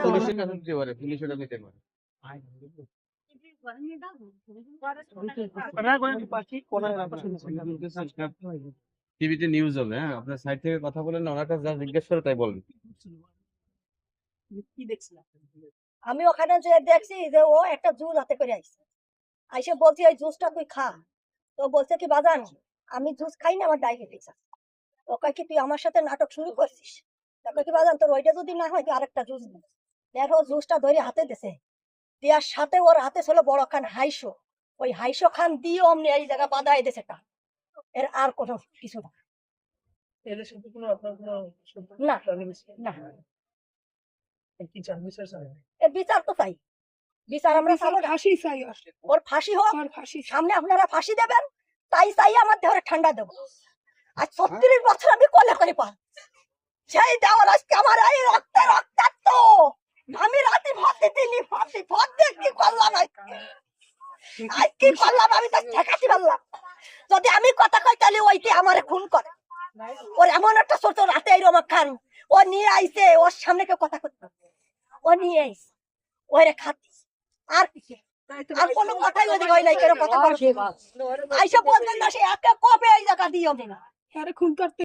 পুলিশের কাছে দিতে পারে, পুলিশ ওটা নিতে পারে। টিভিতে নিউজ হবে, হ্যাঁ আপনার সাইড থেকে কথা বলেন না, ওনার কাছে যা জিজ্ঞেস করে তাই বলেন। আমি ওখানে যে দেখছি যে ও একটা জুস হাতে করে আইছে, আইসে বলছি এই জুসটা তুই খা। তো বলছে কি বাজান আমি জুস খাই না, আমার ডায়াবেটিস আছে। ও কয় কি তুই আমার সাথে নাটক শুরু করছিস? তারপরে কি বাজান তোর ওইটা যদি না হয় তুই আরেকটা জুস নে। দেখো জুসটা ধরে হাতে দিছে, দেওয়ার সাথে ওর হাতে ছিল বড় খান হাইশো। ওই হাইশো খান দিয়ে অমনি এই জায়গা বাধাই দিছে টা। এর আর কোনো কিছু না। এদের সাথে কোনো আপনার কোনো না না, কি চান বিচার চান? এর বিচার তো চাই, বিচার আমরা চাবো না। ফাঁসি চাই আসলে, ওর ফাঁসি হোক, আর ফাঁসি সামনে আপনারা ফাঁসি দেবেন, তাই চাই আমার দেহরে ঠান্ডা দেবো। আজ 36 বছর আমি কোলে করে পা, সেই দেওয়ার আজকে আমার এই রক্তে রক্তাক্ত। আমি রাতে ভাতে দিলি ভাতে কি করলাম আজ কি করলাম আমি তো ঠেকাতে পারলাম। যদি আমি কথা কই তাহলে ওইটি আমারে খুন করে। ওর এমন একটা ছোট রাতে এই রমা খান ও নিয়ে আইছে, ওর সামনে কেউ কথা করতে, ও নিয়ে আইছে ওরে খাতি আর কিছু আর কোনো কথাই ওদিকে হয় নাই, কেন কথা বলছে আইসা বলবেন না সে একা কবে এই জায়গা দিও না আরে খুন করতে